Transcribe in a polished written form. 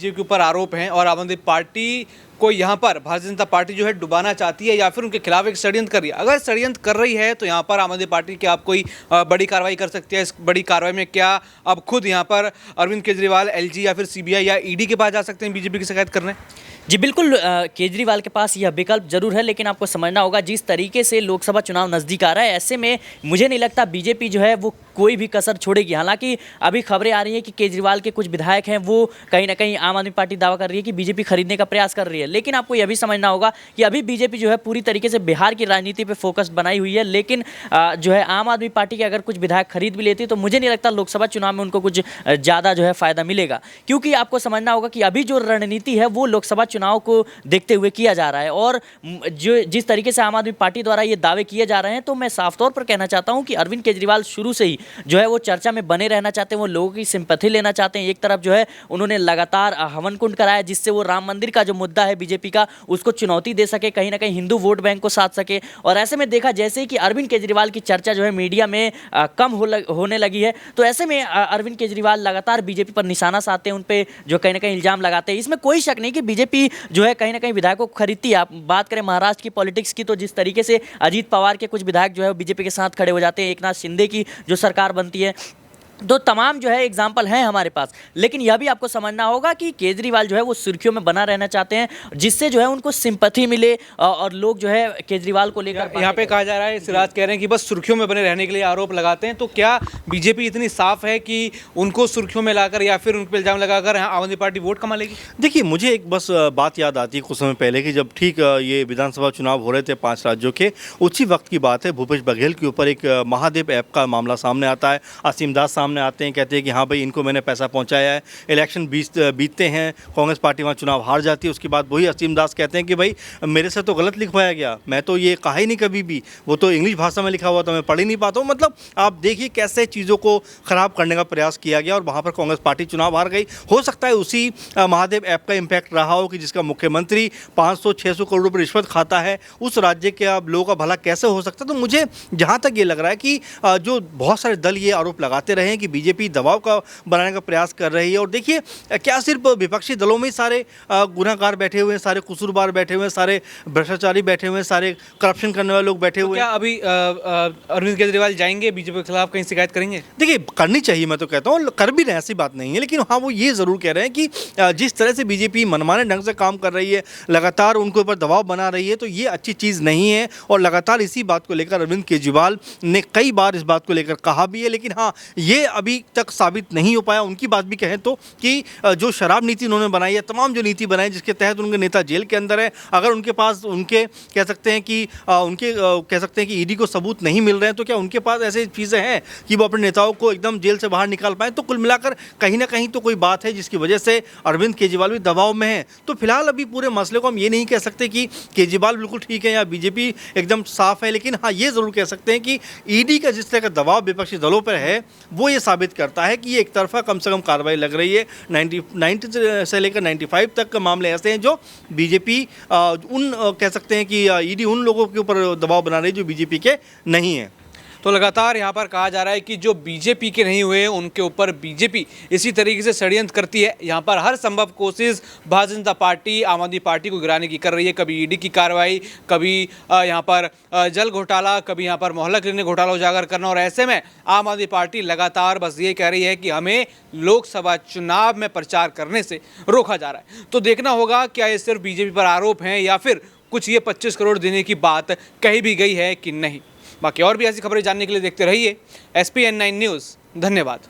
BJP के ऊपर आरोप हैं और आम आदमी पार्टी को यहाँ पर भारतीय जनता पार्टी जो है डुबाना चाहती है या फिर उनके खिलाफ एक षड्यंत्र कर रही है। अगर षड्यंत्र कर रही है तो यहाँ पर आम आदमी पार्टी क्या आप कोई बड़ी कार्रवाई कर सकती है? इस बड़ी कार्रवाई में क्या अब खुद यहाँ पर अरविंद केजरीवाल एलजी या फिर सीबीआई या ईडी के पास जा सकते हैं बीजेपी की शिकायत करने? जी बिल्कुल, केजरीवाल के पास यह विकल्प जरूर है, लेकिन आपको समझना होगा जिस तरीके से लोकसभा चुनाव नज़दीक आ रहा है, ऐसे में मुझे नहीं लगता बीजेपी जो है वो कोई भी कसर छोड़ेगी। हालांकि अभी खबरें आ रही हैं कि केजरीवाल के कुछ विधायक हैं वो कहीं ना कहीं आम आदमी पार्टी दावा कर रही है कि बीजेपी खरीदने का प्रयास कर रही है, लेकिन आपको यह भी समझना होगा कि अभी बीजेपी जो है पूरी तरीके से बिहार की राजनीति पर फोकस बनाई हुई है। लेकिन जो है आम आदमी पार्टी के अगर कुछ विधायक खरीद भी लेती तो मुझे नहीं लगता लोकसभा चुनाव में उनको कुछ ज़्यादा जो है फायदा मिलेगा, क्योंकि आपको समझना होगा कि अभी जो रणनीति है वो लोकसभा चुनाव को देखते हुए किया जा रहा है। और जो जिस तरीके से आम आदमी पार्टी द्वारा ये दावे किए जा रहे हैं, तो मैं साफ तौर पर कहना चाहता हूं कि अरविंद केजरीवाल शुरू से ही जो है वो चर्चा में बने रहना चाहते हैं, वो लोगों की सिंपैथी लेना चाहते हैं। एक तरफ जो है उन्होंने लगातार हवन कुंड कराया जिससे वो राम मंदिर का जो मुद्दा है बीजेपी का उसको चुनौती दे सके, कहीं ना कहीं हिंदू वोट बैंक को साध सके। और ऐसे में देखा जैसे कि अरविंद केजरीवाल की चर्चा जो है मीडिया में कम होने लगी है, तो ऐसे में अरविंद केजरीवाल लगातार बीजेपी पर निशाना साधते हैं, उन पर जो कहीं ना कहीं इल्जाम लगाते हैं। इसमें कोई शक नहीं कि बीजेपी जो है कहीं ना कहीं विधायकों को खरीदती है। आप बात करें महाराष्ट्र की पॉलिटिक्स की, तो जिस तरीके से अजीत पवार के कुछ विधायक जो है बीजेपी के साथ खड़े हो जाते हैं, एकनाथ शिंदे की जो सरकार बनती है, तो तमाम जो है एग्जाम्पल हैं हमारे पास। लेकिन यह भी आपको समझना होगा कि केजरीवाल जो है वो सुर्खियों में बना रहना चाहते हैं, जिससे जो है उनको सिंपैथी मिले और लोग जो है केजरीवाल को लेकर यहाँ पे कहा जा रहा है, सिराज कह रहे हैं कि बस सुर्खियों में बने रहने के लिए आरोप लगाते हैं। तो क्या बीजेपी इतनी साफ है कि उनको सुर्खियों में लाकर या फिर उन पर इल्जाम लगाकर आम आदमी पार्टी वोट कमा लेगी? देखिए, मुझे एक बस बात याद आती है कुछ समय पहले कि जब ठीक ये विधानसभा चुनाव हो रहे थे 5 राज्यों के, उसी वक्त की बात है। भूपेश बघेल के ऊपर एक महादेव ऐप का मामला सामने आता है। असीम दास सामने आते हैं, कहते हैं कि हाँ भाई इनको मैंने पैसा पहुंचाया है। इलेक्शन बीतते हैं, कांग्रेस पार्टी वहाँ चुनाव हार जाती है। उसके बाद वही असीम दास कहते हैं कि भाई मेरे से तो गलत लिखवाया गया, मैं तो ये कहा ही नहीं कभी भी, वो तो इंग्लिश भाषा में लिखा हुआ था, मैं पढ़ ही नहीं पाता हूँ। मतलब आप देखिए कैसे चीज़ों को ख़राब करने का प्रयास किया गया और वहाँ पर कांग्रेस पार्टी चुनाव हार गई। हो सकता है उसी महादेव ऐप का इम्पैक्ट रहा हो कि जिसका मुख्यमंत्री 500-600 करोड़ रुपये रिश्वत खाता है, उस राज्य के लोगों का भला कैसे हो सकता है। तो मुझे जहाँ तक ये लग रहा है कि जो बहुत सारे दल ये आरोप लगाते रहे हैं कि बीजेपी दबाव का बनाने का प्रयास कर रही है। और देखिए, क्या सिर्फ विपक्षी दलों में ही सारे गुनाहगार बैठे हुए हैं, सारे कसूरवार बैठे हुए हैं, सारे भ्रष्टाचारी बैठे हुए हैं, सारे करप्शन करने वाले लोग बैठे हुए हैं? क्या अभी अरविंद केजरीवाल जाएंगे बीजेपी के खिलाफ, कहीं शिकायत करेंगे? देखिए, करनी चाहिए, मैं तो कहता हूँ कर भी रहे, ऐसी बात नहीं है। लेकिन हाँ, वो ये ज़रूर कह रहे हैं कि जिस तरह से बीजेपी मनमाने ढंग से काम कर रही है, लगातार उनके ऊपर दबाव बना रही है, तो ये अच्छी चीज़ नहीं है। और लगातार इसी बात को लेकर अरविंद केजरीवाल ने कई बार इस बात को लेकर कहा भी है। लेकिन हाँ, ये अभी तक साबित नहीं हो पाया। उनकी बात भी कहें तो कि जो शराब नीति उन्होंने बनाई है, तमाम जो नीति बनाई जिसके तहत उनके नेता जेल के अंदर है, अगर उनके पास उनके कह सकते हैं कि ईडी को सबूत नहीं मिल रहे हैं, तो क्या उनके पास ऐसी चीज़ें हैं कि वो अपने नेताओं को एकदम जेल से बाहर निकाल पाएँ? तो कुल मिलाकर कहीं ना कहीं तो कोई बात है जिसकी वजह से अरविंद केजरीवाल भी दबाव में है। तो फिलहाल अभी पूरे मसले को हम ये नहीं कह सकते कि केजरीवाल बिल्कुल ठीक है या बीजेपी एकदम साफ है। लेकिन हाँ, ये ज़रूर कह सकते हैं कि ईडी का जिस तरह का दबाव विपक्षी दलों पर है, वो ये साबित करता है कि ये एक तरफा कम से कम कार्रवाई लग रही है। 90 से लेकर 95 तक के मामले ऐसे हैं जो बीजेपी कह सकते हैं कि ईडी उन लोगों के ऊपर दबाव बना रही है जो बीजेपी के नहीं है। तो लगातार यहाँ पर कहा जा रहा है कि जो बीजेपी के नहीं हुए उनके ऊपर बीजेपी इसी तरीके से षड्यंत्र करती है। यहाँ पर हर संभव कोशिश भारतीय जनता पार्टी आम आदमी पार्टी को गिराने की कर रही है। कभी ईडी की कार्रवाई, कभी यहाँ पर जल घोटाला, कभी यहाँ पर मोहल्ला क्लिनिक घोटाला उजागर करना। और ऐसे में आम आदमी पार्टी लगातार बस ये कह रही है कि हमें लोकसभा चुनाव में प्रचार करने से रोका जा रहा है। तो देखना होगा क्या ये सिर्फ बीजेपी पर आरोप हैं या फिर कुछ ये 25 करोड़ देने की बात कही भी गई है कि नहीं। बाकी और भी ऐसी खबरें जानने के लिए देखते रहिए SPN9 न्यूज़। धन्यवाद।